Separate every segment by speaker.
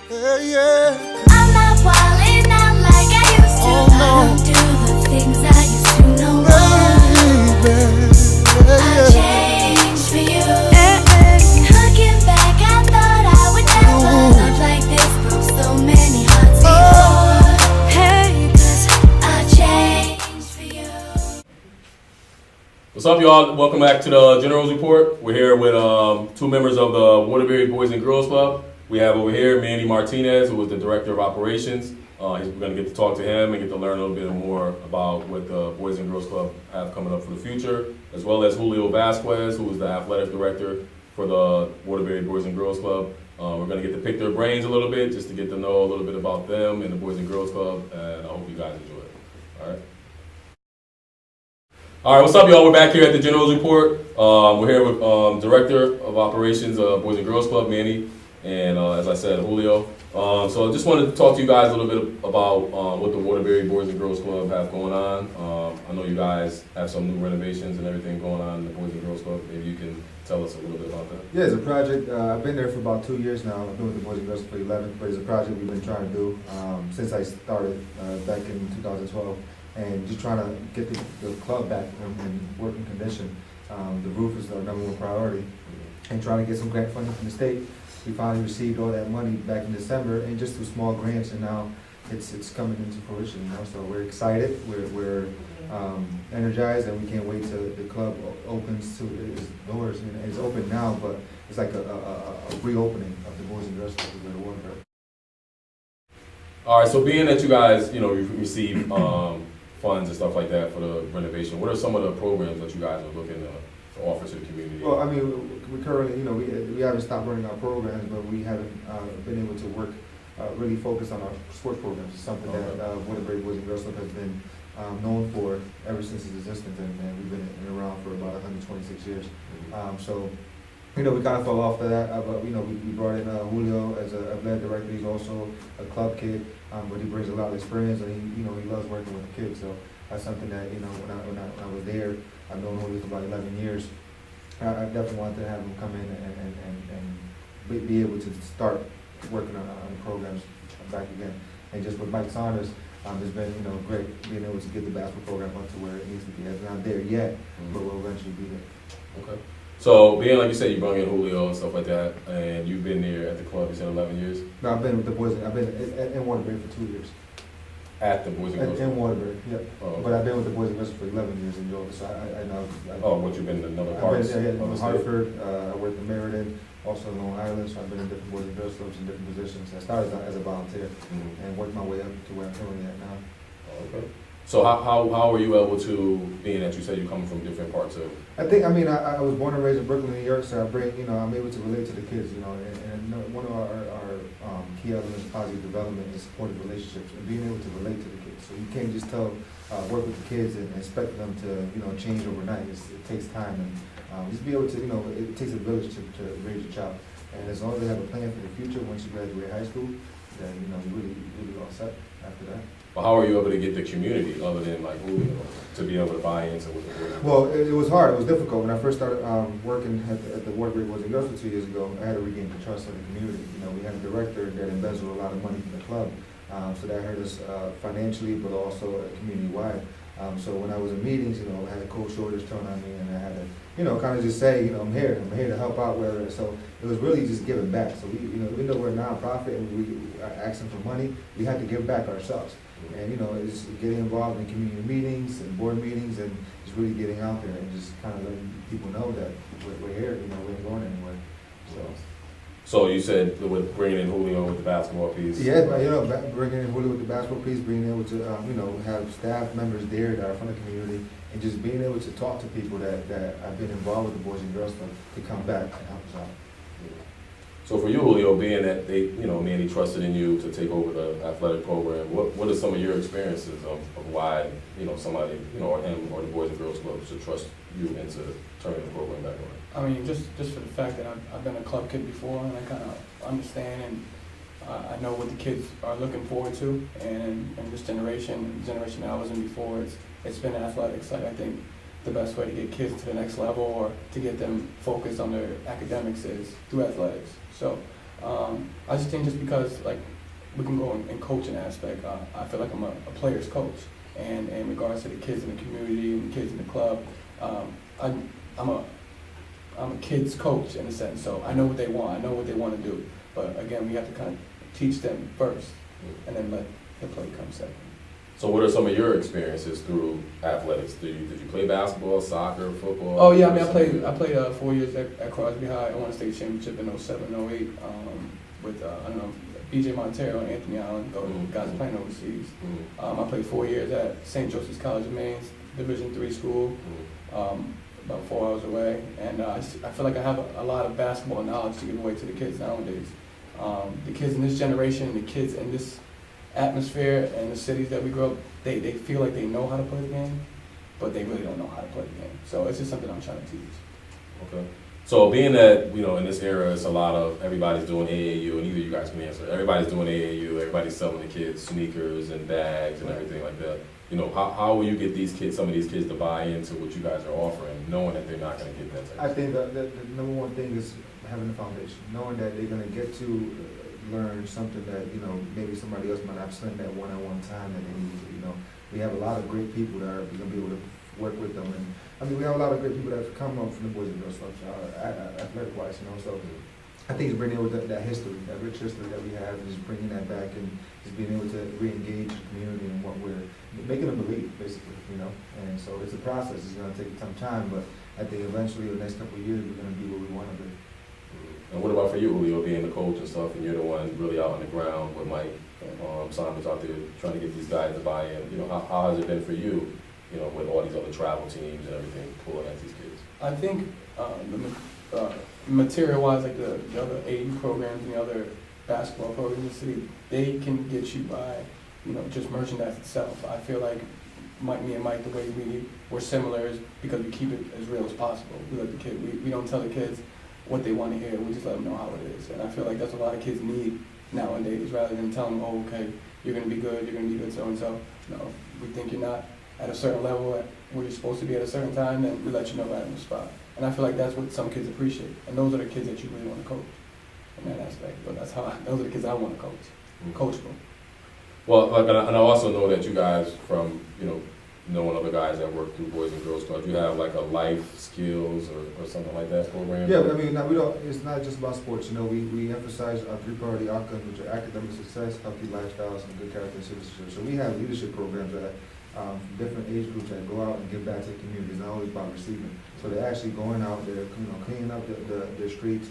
Speaker 1: Yeah, yeah.
Speaker 2: I'm not wildin' out like I used to.
Speaker 1: Oh, no.
Speaker 2: I don't do the things I used to no more.
Speaker 1: Baby,
Speaker 2: I changed for you. Looking back, I thought I would never love like this. Broke so many hearts before. Hey, 'cause I changed for you.
Speaker 3: What's up, y'all? Welcome back to the General's Report. We're here with two members of the Waterbury Boys and Girls Club. We have over here Manny Martinez, who is the Director of Operations. We're going to get to talk to him and get to learn a little bit more about what the Boys and Girls Club have coming up for the future, as well as Julio Vazquez, who is the Athletic Director for the Waterbury Boys and Girls Club. We're going to get to pick their brains a little bit, just to get to know a little bit about them and the Boys and Girls Club, and I hope you guys enjoy it. All right? All right, what's up, y'all? We're back here at the General's Report. We're here with Director of Operations, Boys and Girls Club, Manny, and as I said, Julio. So I just wanted to talk to you guys a little bit about what the Waterbury Boys and Girls Club have going on. I know you guys have some new renovations and everything going on in the Boys and Girls Club. Maybe you can tell us a little bit about that.
Speaker 4: Yeah, it's a project. I've been there for about 2 years now. I've been with the Boys and Girls for 11, but it's a project we've been trying to do since I started back in 2012, and just trying to get the club back in working condition. The roof is our number one priority, and trying to get some grant funding from the state. We finally received all that money back in December, and just through small grants, and now it's coming into fruition. You know, so we're excited. We're energized, and we can't wait till the club opens to its doors. You know, it's open now, but it's like a reopening of the Boys and Girls Club in Waterbury.
Speaker 3: All right, so being that you guys, you've received funds and stuff like that for the renovation, what are some of the programs that you guys are looking to offer to the community?
Speaker 4: Well, I mean, we currently, we haven't stopped running our programs, but we haven't been able to work, really focus on our sports programs. It's something that Waterbury Boys and Girls Club has been known for ever since its existence, and we've been around for about 126 years. So, we kind of fell off of that, but, we brought in Julio as a athletic director. He's also a club kid, but he brings a lot of experience, and he loves working with the kids. So that's something that, when I was there, I've known Julio for about 11 years. I definitely wanted to have him come in and be able to start working on the programs back again. And just with Mike Saunders, it's been great being able to get the basketball program up to where it needs to be. It's not there yet, but we'll eventually be there.
Speaker 3: Okay. So being like you said, you brought in Julio and stuff like that, and you've been there at the club. You said 11 years.
Speaker 4: No, I've been with the boys. I've been in Waterbury for 2 years.
Speaker 3: At the Boys and Girls Club?
Speaker 4: In Waterbury, yep.
Speaker 3: Oh, okay.
Speaker 4: But I've been with the Boys and Girls for 11 years in Georgia, so I know.
Speaker 3: What you've been in another
Speaker 4: I've
Speaker 3: part?
Speaker 4: been in Hartford, I worked in Meriden, also in Long Island, so I've been in different Boys and Girls Clubs in different positions. I started as a volunteer and worked my way up to where I'm currently at now.
Speaker 3: Okay. So how were you able to, being that you said you're coming from different parts of?
Speaker 4: I was born and raised in Brooklyn, New York, so I'm able to relate to the kids, and one of our key elements of positive development is supportive relationships and being able to relate to the kids. So you can't just work with the kids and expect them to, change overnight. It takes time, and just be able to, it takes a village to raise a child. And as long as they have a plan for the future, once you graduate high school, then, you're really all set after that.
Speaker 3: Well, how were you able to get the community, other than like Julio, to be able to buy into what the boys?
Speaker 4: Well, it was hard. It was difficult. When I first started working at the Waterbury Boys and Girls Club 2 years ago, I had to regain the trust of the community. We had a director that embezzled a lot of money from the club, so that hurt us financially, but also community-wide. So when I was in meetings, I had cold shoulders turn on me, and I had to, kind of just say, I'm here to help out. So it was really just giving back. So we, even though we're a nonprofit and we are asking for money, we had to give back ourselves. And it's getting involved in community meetings and board meetings, and just really getting out there and just kind of letting people know that we're here. We ain't going anywhere.
Speaker 3: So you said with bringing in Julio with the basketball piece.
Speaker 4: Yeah, bringing in Julio with the basketball piece, being able to have staff members there that are from the community, and just being able to talk to people that have been involved with the Boys and Girls Club to come back and help us out.
Speaker 3: So for you, Julio, being that they, Manny trusted in you to take over the athletic program, what are some of your experiences of why, somebody, or him or the Boys and Girls Club should trust you into turning the program back on?
Speaker 5: I mean, just for the fact that I've been a club kid before, and I kind of understand, and I know what the kids are looking forward to, and this generation, the generation that I was in before, it's been athletics. I think the best way to get kids to the next level or to get them focused on their academics is through athletics. So I just think just because like we can go in coaching aspect, I feel like I'm a player's coach, and in regards to the kids in the community and the kids in the club, I'm a kid's coach in a sense, so I know what they want, I know what they want to do, but again, we have to kind of teach them first, and then let the play come second.
Speaker 3: So what are some of your experiences through athletics? Did you play basketball, soccer, football?
Speaker 5: Oh yeah, I mean I played 4 years at Crosby High. I won a state championship in 07, 08 with I don't know, BJ Montero and Anthony Allen, those guys playing overseas. I played 4 years at St. Joseph's College of Maine's Division III school, about 4 hours away, and I feel like I have a lot of basketball knowledge to give away to the kids nowadays. The kids in this generation, the kids in this atmosphere and the cities that we grew up, they feel like they know how to play the game, but they really don't know how to play the game. So it's just something I'm trying to teach.
Speaker 3: Okay. So being that, in this era, it's a lot of everybody's doing AAU, and either you guys can answer. Everybody's doing AAU, everybody's selling the kids sneakers and bags and everything like that. How will you get some of these kids to buy into what you guys are offering, knowing that they're not going to get that type
Speaker 4: I think the number one thing is having a foundation, knowing that they're going to get to learn something that, maybe somebody else might not spend that one-on-one time that they need. We have a lot of great people that are going to be able to work with them, and we have a lot of great people that have come up from the Boys and Girls Club, athletic-wise, so I think it's bringing with that history, that rich history that we have, is bringing that back and just being able to re-engage the community in what we're making them believe, basically, and so it's a process. It's going to take some time, but I think eventually, the next couple of years, we're going to be where we want to be.
Speaker 3: And what about for you, Julio, being the coach and stuff, and you're the one really out on the ground with Mike, Saunders out there trying to get these guys to buy in? How has it been for you, with all these other travel teams and everything pulling at these kids?
Speaker 5: I think material-wise, like the other AU programs and the other basketball programs in the city, they can get you by, just merchandise itself. I feel like me and Mike, the way we're similar is because we keep it as real as possible. We let the kid, we don't tell the kids what they want to hear, we just let them know how it is. And I feel like that's what a lot of kids need nowadays, rather than telling them, oh, okay, you're going to be good, so-and-so. No, we think you're not at a certain level where you're supposed to be at a certain time, then we let you know right on the spot. And I feel like that's what some kids appreciate. And those are the kids that you really want to coach in that aspect. But those are the kids I want to coach, coachable.
Speaker 3: Well, and I also know that you guys, from, knowing other guys that work through Boys and Girls Club, you have like a life skills or something like that program?
Speaker 4: Yeah, but we don't, it's not just about sports. We emphasize our three priority outcomes, which are academic success, healthy lifestyles, and good character and citizenship. So we have leadership programs that different age groups that go out and give back to the community. It's not always about receiving. So they're actually going out there, cleaning up the streets,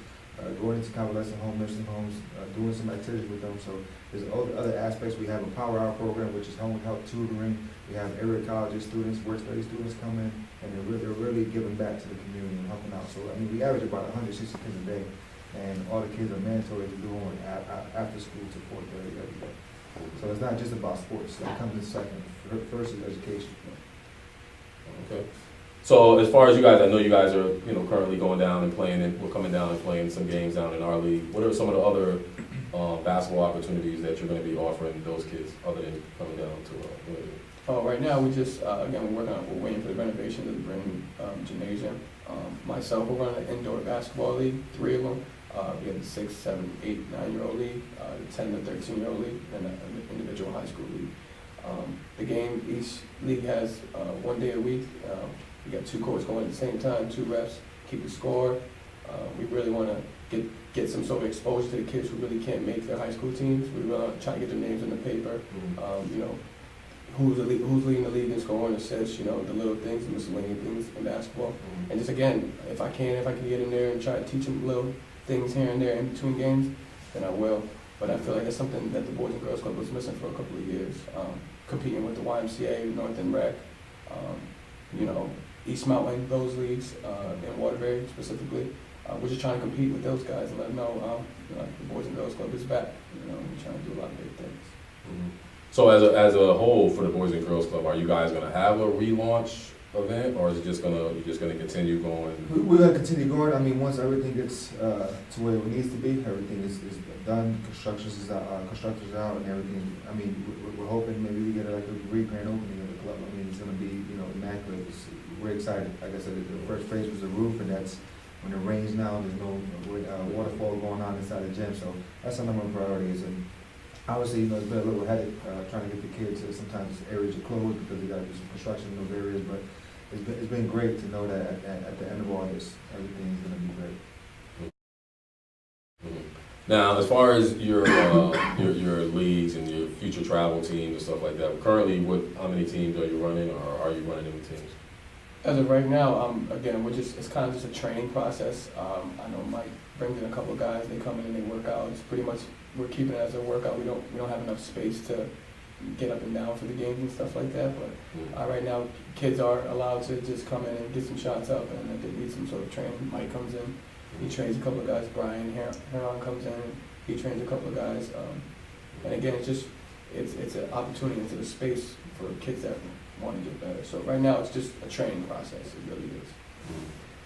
Speaker 4: going into convalescent homes, nursing homes, doing some activities with them. So there's other aspects. We have a power hour program, which is home health tutoring. We have area colleges students, work study students come in, and they're really giving back to the community and helping out. So we average about 160 kids a day, and all the kids are mandatory to do on after school to 4:30 every day. So it's not just about sports. That comes in second. First is education.
Speaker 3: Okay. So as far as you guys, I know you guys are, currently going down and playing, and we're coming down and playing some games down in our league. What are some of the other basketball opportunities that you're going to be offering those kids other than coming down to
Speaker 5: Right now, we just, again, we're waiting for the renovation of the brand new gymnasium. Myself, we're running an indoor basketball league, 3 of them. We have the 6, 7, 8, 9-year-old league, the 10 to 13-year-old league, and an individual high school league. The game, each league has 1 day a week. We got 2 courts going at the same time, 2 refs, keep the score. We really want to get some sort of exposure to the kids who really can't make their high school teams. We want to try to get their names in the paper. Who's leading the league in scoring, assists, the little things, the miscellaneous things in basketball. And just again, if I can get in there and try to teach them little things here and there in between games, then I will. But I feel like that's something that the Boys and Girls Club was missing for a couple of years. Competing with the YMCA, North End Rec, East Mountain, those leagues, in Waterbury specifically. We're just trying to compete with those guys and let them know, the Boys and Girls Club is back. We're trying to do a lot of big things.
Speaker 3: Mm-hmm. So as a whole for the Boys and Girls Club, are you guys going to have a relaunch event, or is it just you're just gonna continue going?
Speaker 4: We're going to continue going. Once everything gets to where it needs to be, everything is done. Constructors is out, and everything. We're hoping maybe we get like a grand opening of the club. It's going to be immaculate. We're excited. Like I said, the first phase was the roof, and that's when it rains now, there's no waterfall going on inside the gym. So that's our number one priority. And obviously, it's been a little headache trying to get the kids. Sometimes areas are closed because they got to do some construction in those areas. But it's been great to know that at the end of all this, everything's going to be great.
Speaker 3: Now, as far as your leagues and your future travel teams and stuff like that, currently, how many teams are you running, or are you running any teams?
Speaker 5: As of right now, again, it's kind of just a training process. I know Mike brings in a couple of guys. They come in and they work out. It's pretty much, we're keeping it as a workout. We don't have enough space to get up and down for the games and stuff like that. But right now, kids are allowed to just come in and get some shots up, and if they need some sort of training, Mike comes in. He trains a couple of guys. Brian Heron comes in. He trains a couple of guys. And again, it's an opportunity, it's a space for kids that want to get better. So right now, it's just a training process. It really is.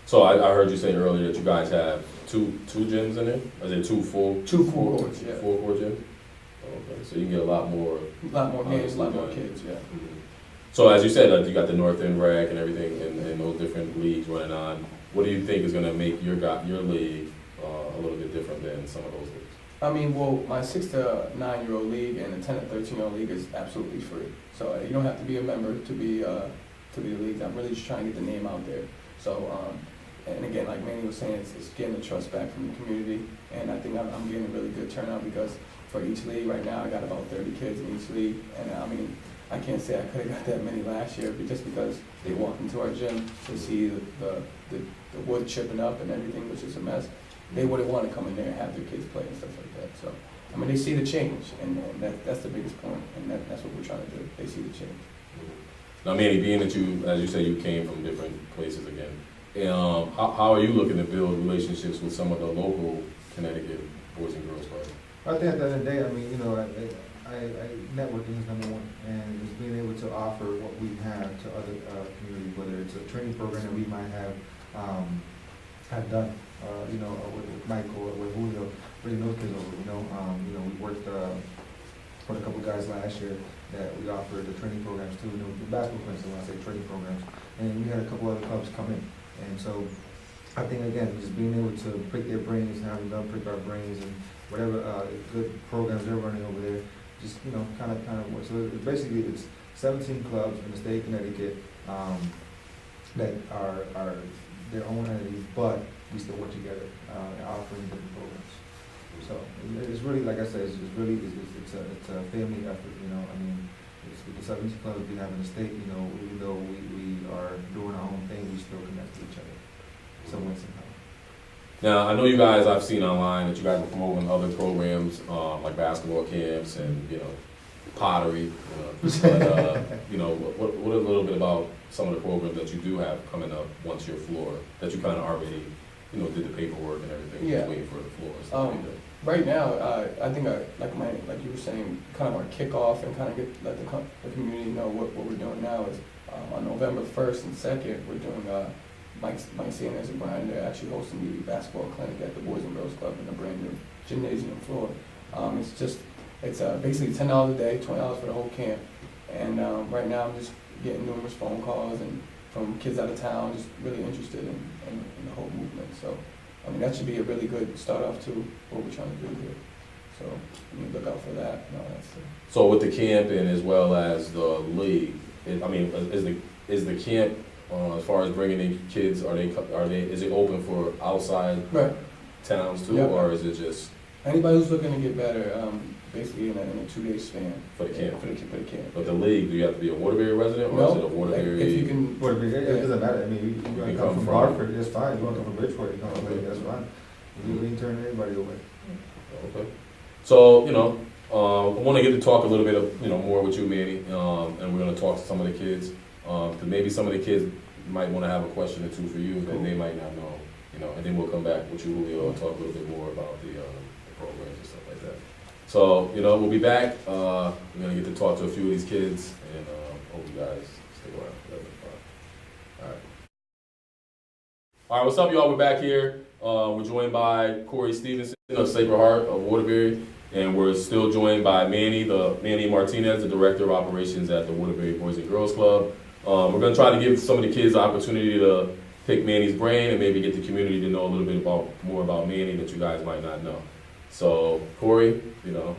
Speaker 3: So I heard you say earlier that you guys have two gyms in there. Is it two full
Speaker 5: courts? Yeah.
Speaker 3: Full court gyms. Okay, so you can get a lot more
Speaker 5: games, a lot more kids. Yeah.
Speaker 3: So as you said, you got the North End Rec and everything, and those different leagues running on. What do you think is going to make your league a little bit different than some of those leagues?
Speaker 5: I mean, well, my 6 to 9 year old league and the 10 to 13 year old league is absolutely free. So you don't have to be a member to be the league. I'm really just trying to get the name out there. So, and again, like Manny was saying, it's getting the trust back from the community, and I think I'm getting a really good turnout because for each league right now, I got about 30 kids in each league, and I mean, I can't say I could have got that many last year, but just because they walk into our gym, they see the wood chipping up and everything, which is a mess. They wouldn't want to come in there and have their kids play and stuff like that. So, I mean, they see the change, and that's the biggest point, and that's what we're trying to do. They see the change.
Speaker 3: Now, Manny, being that you, as you say, you came from different places again, how are you looking to build relationships with some of the local Connecticut Boys and Girls Clubs?
Speaker 4: I think at the end of the day, I mean, networking is number one, and just being able to offer what we have to other communities, whether it's a training program that we might have done, with Michael or with Julio, bringing those kids over. We worked with a couple guys last year that we offered the training programs to, the basketball players, when I say training programs, and we had a couple other clubs come in, and so I think again, just being able to pick their brains, having them pick our brains, and whatever good programs they're running over there. Just kind of work. So basically, it's 17 clubs in the state of Connecticut that are their own entities, but we still work together, offering different programs. So it's really, like I said, it's a family effort. I mean, it's with the 17 clubs we have in the state. Even though we are doing our own thing, we still connect to each other some way, somehow.
Speaker 3: Now, I know you guys, I've seen online that you guys are promoting other programs, like basketball camps and, pottery, but, what a little bit about some of the programs that you do have coming up once you're floor, that you kind of already, did the paperwork and everything,
Speaker 5: Yeah.
Speaker 3: just waiting for the floor and stuff like that.
Speaker 5: Right now, I think like you were saying, kind of our kickoff and kind of let the community know what we're doing now is on November 1st and 2nd, we're doing Mike Manny and Brian, they're actually hosting the basketball clinic at the Boys and Girls Club in a brand new gymnasium floor. It's basically $10 a day, $20 for the whole camp. And right now I'm just getting numerous phone calls and from kids out of town, just really interested in the whole movement. So, I mean, that should be a really good start off to what we're trying to do here. So, look out for that and all that stuff.
Speaker 3: So with the camp and as well as the league, is the camp, as far as bringing in kids, is it open for outside towns too, or is it just
Speaker 5: anybody who's looking to get better? Basically in a 2-day span
Speaker 3: for the camp.
Speaker 5: For the camp.
Speaker 3: But the league, do you have to be a Waterbury resident, or is it a Waterbury?
Speaker 5: If you can,
Speaker 4: Waterbury, it doesn't matter. I mean, you can come from Hartford, that's fine. You want to come from Bridgeport, you come from Lake, that's fine. You can turn anybody away.
Speaker 3: Okay. So I want to get to talk a little bit of more with you, Manny, and we're going to talk to some of the kids. Because maybe some of the kids might want to have a question or two for you that they might not know, and then we'll come back with you, Julio, and talk a little bit more about the programs and stuff like that. So, we'll be back. We're going to get to talk to a few of these kids, and hope you guys stick around. All right, what's up, y'all? We're back here. We're joined by Corey Stevenson of Sacred Heart of Waterbury, and we're still joined by Manny Martinez, the Director of Operations at the Waterbury Boys and Girls Club. We're going to try to give some of the kids the opportunity to pick Manny's brain and maybe get the community to know a little bit more about Manny that you guys might not know. So, Corey, you know,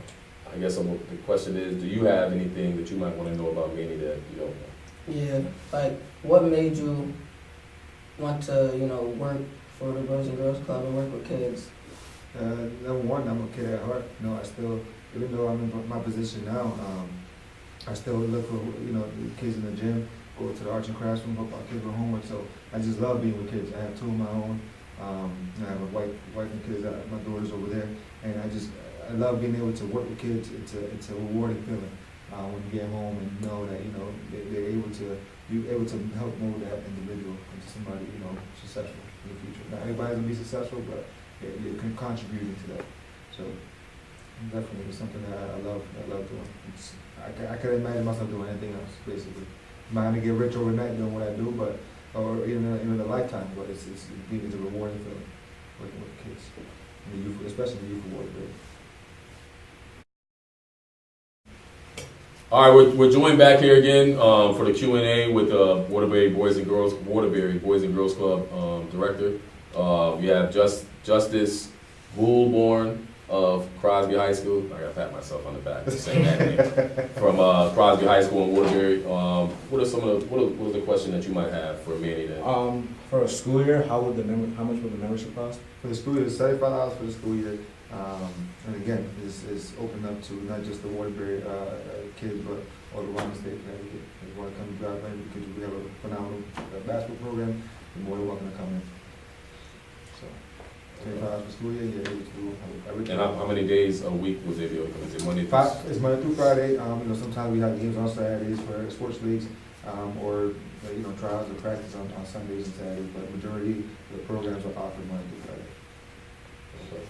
Speaker 3: I guess the question is, do you have anything that you might want to know about Manny that you don't know?
Speaker 1: Yeah, like what made you want to, work for the Boys and Girls Club and work with kids?
Speaker 4: Number one, I'm a kid at heart. You know, I still, even though I'm in my position now, I still look for, the kids in the gym, go to the arts and crafts room, help our kids with homework. So I just love being with kids. I have two of my own. I have a wife and kids, my daughter's over there. And I love being able to work with kids. It's a rewarding feeling when you get home and know that, they're able to help mold that individual into somebody, successful in the future. Not everybody's going to be successful, but you're contributing to that. So definitely it's something that I love doing. I couldn't imagine myself doing anything else, basically. I'm not going to get rich overnight doing what I do, or even in a lifetime, but it's a rewarding feeling working with kids, and the youth, especially the youth of Waterbury.
Speaker 3: All right, we're joined back here again for the Q&A with the Waterbury Boys and Girls Club director. We have Justice Goulbourne of Crosby High School. I gotta pat myself on the back for saying that name. From Crosby High School in Waterbury. What are the question that you might have for Manny then?
Speaker 6: For a school year, how much would the membership cost?
Speaker 4: For the school year, it's $75 for the school year. And again, it's open up to not just the Waterbury kids, but all around the state of Connecticut. If you want to come to grab in, because we have a phenomenal basketball program, you're more than welcome to come in. So, $25 for school year, you're able to do everything.
Speaker 3: And how many days a week would they be able to come? Is it Monday?
Speaker 4: It's Monday through Friday. Sometimes we have games on Saturdays for sports leagues, or trials or practice on Sundays and Saturdays. But majority of the programs are offered Monday through Friday.
Speaker 3: Okay.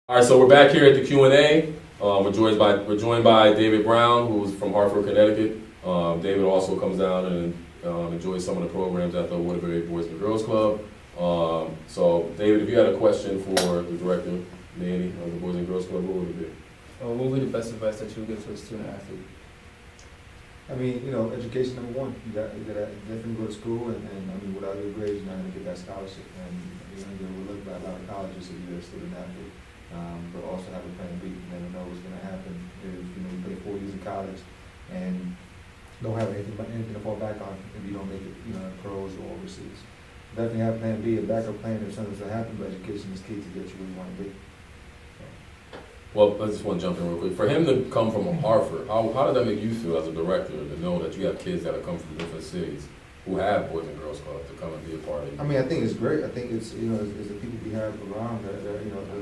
Speaker 3: All right, so we're back here at the Q&A. We're joined by David Brown, who's from Hartford, Connecticut. David also comes down and enjoys some of the programs at the Waterbury Boys and Girls Club. So, David, if you had a question for the director, Manny, of the Boys and Girls Club, what would it be?
Speaker 6: What would be the best advice that you would give to a student athlete?
Speaker 4: I mean, education number one. You got to definitely go to school, and without your grades, you're not going to get that scholarship. And you're looked at a lot of colleges if you're a student athlete. But also have a plan B. You never know what's going to happen if you play 4 years of college and don't have anything to fall back on if you don't make it, pros or overseas. Definitely have plan B, a backup plan if something's to happen, but education is key to get you where you want to be.
Speaker 3: Well, I just want to jump in real quick. For him to come from Hartford, how did that make you feel as a director to know that you have kids that have come from different cities who have Boys and Girls Club to come and be a part of it?
Speaker 4: I mean, I think it's great. I think it's, it's the people we have around that, the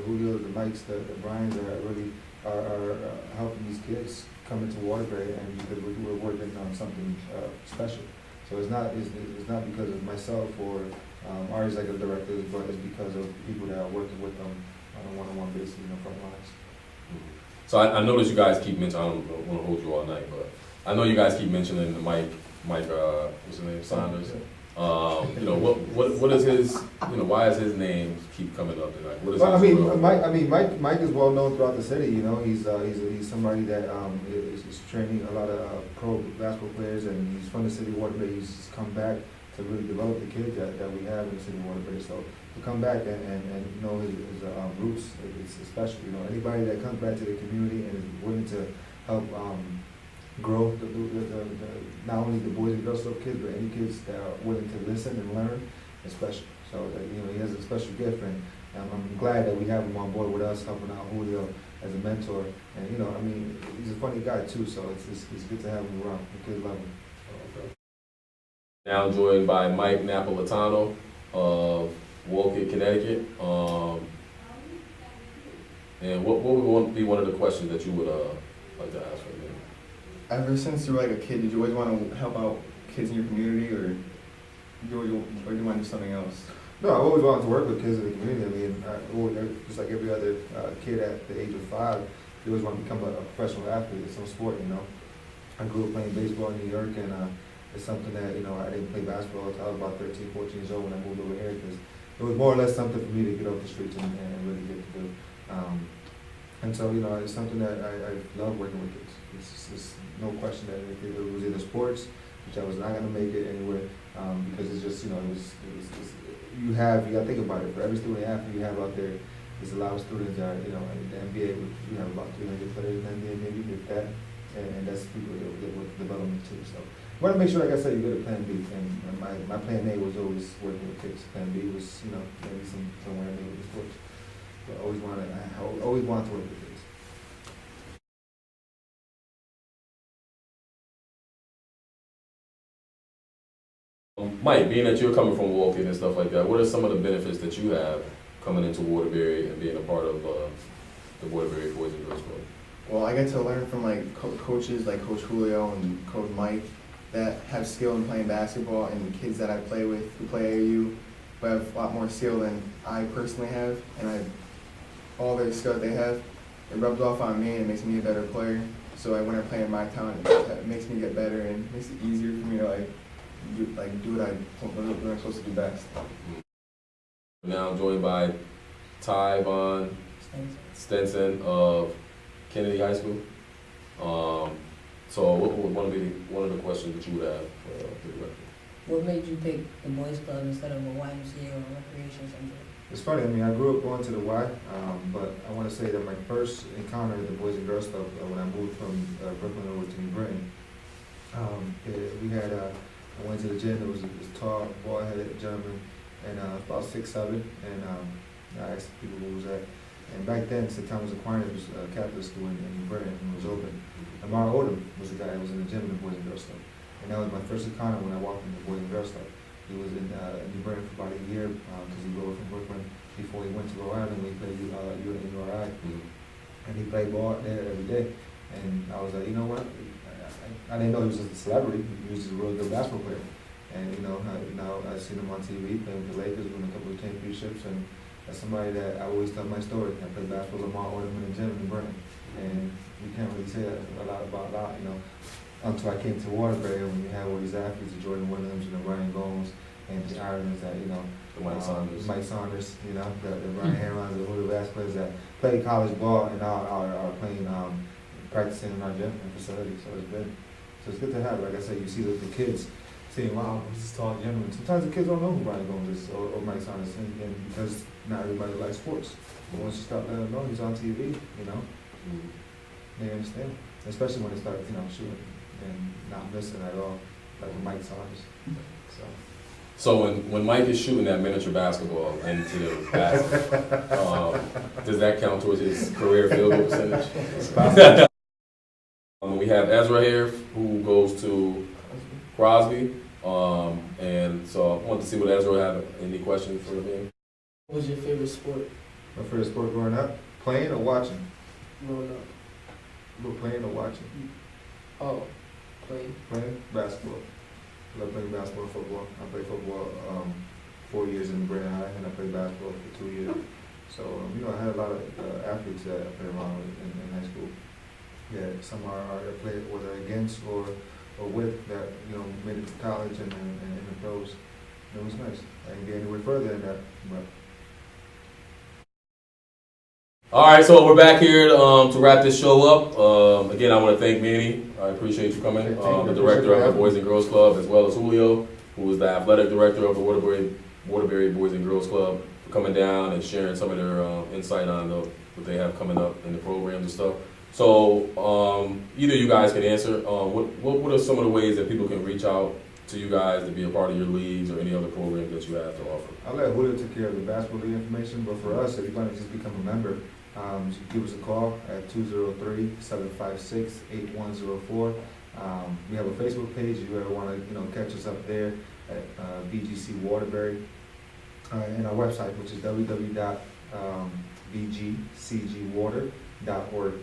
Speaker 4: Julio, the Mikes, the Brians that really are helping these kids come into Waterbury, and because we're working on something special. So it's not because of myself or our executive directors, but it's because of people that are working with them on a one-on-one basis in the front lines.
Speaker 3: So I notice you guys keep mentioning, I don't want to hold you all night, but I know you guys keep mentioning the Mike, what's his name, Saunders. What is his, why is his name keep coming up? And what is
Speaker 4: Mike is well known throughout the city. He's somebody that is training a lot of pro basketball players, and he's from the city of Waterbury. He's come back to really develop the kids that we have in the city of Waterbury. So to come back and know his roots, it's special. Anybody that comes back to the community and is willing to help grow the not only the Boys and Girls Club kids, but any kids that are willing to listen and learn, is special. So he has a special gift, and I'm glad that we have him on board with us, helping out Julio as a mentor. And he's a funny guy too, so it's good to have him around. The kids love him.
Speaker 3: Okay. Now joined by Mike Napolitano of Woolgate, Connecticut. And what would be one of the questions that you would like to ask for him?
Speaker 7: Ever since you were like a kid, did you always want to help out kids in your community, or do you want to do something else?
Speaker 4: No, I always wanted to work with kids in the community. Just like every other kid at the age of 5, you always want to become a professional athlete in some sport. I grew up playing baseball in New York, and it's something that I didn't play basketball until I was about 13, 14 years old when I moved over here, because it was more or less something for me to get off the streets and really get to do. And so, it's something that I love working with kids. It's no question that if it was either sports, which I was not going to make it anywhere, because it's just, you know, you gotta think about it, for every student athlete you have out there, there's a lot of students that are, you know, in the NBA, you have about 300 players in the NBA, maybe, if that, and that's people that will get with development too, so. I want to make sure, like I said, you go to Plan B, and my Plan A was always working with kids. Plan B was, you know, maybe somewhere maybe with sports. But I always wanted to work with kids.
Speaker 3: Mike, being that you're coming from Walking and stuff like that, what are some of the benefits that you have coming into Waterbury and being a part of the Waterbury Boys and Girls Club?
Speaker 7: Well, I get to learn from like coaches like Coach Julio and Coach Mike that have skill in playing basketball, and the kids that I play with who play AAU who have a lot more skill than I personally have, and all their skill that they have, it rubs off on me and it makes me a better player. So when I play in my town, it makes me get better and makes it easier for me to do what I'm supposed to do best.
Speaker 3: Now I'm joined by Tyvon Stenson of Kennedy High School. So what would one of the questions that you would have for the director?
Speaker 1: What made you pick the boys club instead of a YMCA or a recreation center?
Speaker 4: It's funny, I mean, I grew up going to the Y, but I want to say that my first encounter with the Boys and Girls Club, when I moved from Brooklyn over to New Britain, I went to the gym. There was this tall, bald-headed gentleman, and about 6'7", and I asked people who was that. And back then, St. Thomas Aquinas was a Catholic school in New Britain, and it was open. Amar Odom was the guy that was in the gym in the Boys and Girls Club. And that was my first encounter when I walked in the Boys and Girls Club. He was in New Britain for about a year, because he grew up from Brooklyn, before he went to Rhode Island when he played URI. And he played ball there every day. And I was like, you know what? I didn't know he was just a celebrity. He was just a really good basketball player. And now I've seen him on TV playing with the Lakers, winning a couple of championships, and that's somebody that I always tell my story. I played basketball with Lamar Odom in the gym in Britain, and you can't really say that a lot, you know, until I came to Waterbury, when you have all these athletes, the Jordan Williams and the Ryan Gomes and the Irons that, you know,
Speaker 3: The Mike
Speaker 4: Saunders, you know, the Ryan Herons, the Julio Vazquez that play college ball and now are playing, practicing in our gym and facility. So it's good to have. Like I said, you see the kids saying, wow, who's this tall gentleman? Sometimes the kids don't know who Ryan Gomes is or Mike Saunders, and because not everybody likes sports. But once you start letting them know he's on TV, you know, they understand. Especially when they start, you know, shooting and not missing at all, like Mike Saunders.
Speaker 3: So when Mike is shooting that miniature basketball into the basket, does that count towards his career field goal percentage? We have Ezra here, who goes to Crosby, and so I want to see what Ezra had. Any questions for me?
Speaker 1: What was your favorite sport
Speaker 4: My favorite sport growing up, playing or watching?
Speaker 1: growing up?
Speaker 4: Playing or watching?
Speaker 1: Oh, playing.
Speaker 4: Playing basketball. I love playing basketball and football. I played football 4 years in Brandon High, and I played basketball for 2 years. So, you know, I had a lot of athletes that I played around with in high school. Yeah, some are played whether against or with that, you know, made it to college and in the pros. It was nice. I didn't get anywhere further than that, but.
Speaker 3: All right, so we're back here to wrap this show up. Again, I want to thank Manny. I appreciate you coming, the director of the Boys and Girls Club, as well as Julio, who is the athletic director of the Waterbury Boys and Girls Club, for coming down and sharing some of their insight on what they have coming up in the programs and stuff. So either you guys can answer. What are some of the ways that people can reach out to you guys to be a part of your leagues or any other programs that you have to offer?
Speaker 4: I'll let Julio take care of the basketball league information, but for us, if you want to just become a member, give us a call at 203-756-8104. We have a Facebook page. If you ever want to, catch us up there at BGC Waterbury, and our website, which is www.bgcgwater.org.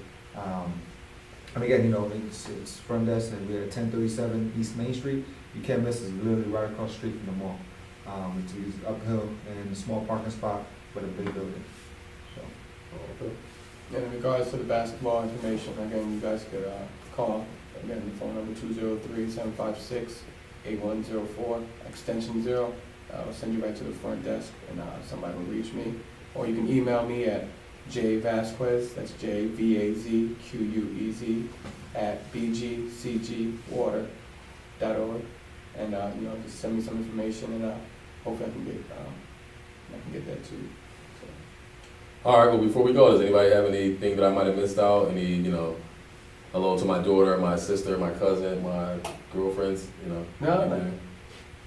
Speaker 4: And again, it's front desk, and we're at 1037 East Main Street. You can't miss us. We're literally right across the street from the mall. It's uphill and a small parking spot, but a big building.
Speaker 3: Okay.
Speaker 5: And in regards to the basketball information, again, you guys could call, again, the phone number 203-756-8104, extension 0. I'll send you right to the front desk, and somebody will reach me. Or you can email me at jvazquez, that's JVAZQUEZ, at bgcgwater.org. and you know, just send me some information, and hopefully I can get that too. So.
Speaker 3: All right, well, before we go, does anybody have anything that I might have missed out? Any, you know, hello to my daughter, my sister, my cousin, my girlfriends, you know?
Speaker 5: No,
Speaker 3: anything?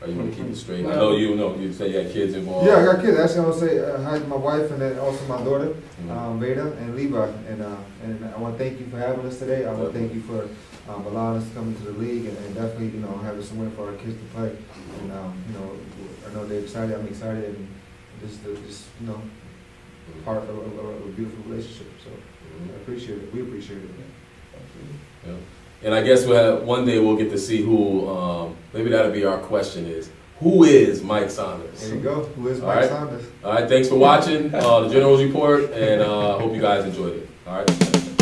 Speaker 3: Or you want to keep it straight?
Speaker 5: No.
Speaker 3: I know you said you had kids involved.
Speaker 4: Yeah, I got kids. Actually, I want to say hi to my wife and then also my daughter,
Speaker 3: Mhm.
Speaker 4: Veda and Levi. And I want to thank you for having us today. I want to thank you for allowing us to come into the league and definitely, you know, having somewhere for our kids to play. And, you know, I know they're excited. I'm excited. And just you know, part of a beautiful relationship. So I appreciate it. We appreciate it.
Speaker 3: Yeah. And I guess one day we'll get to see who, maybe that'll be our question is, who is Mike Saunders?
Speaker 4: There you go. Who is
Speaker 3: All
Speaker 4: Mike
Speaker 3: right.
Speaker 4: Saunders?
Speaker 3: All right, thanks for watching the Generals Report, and hope you guys enjoyed it. All right.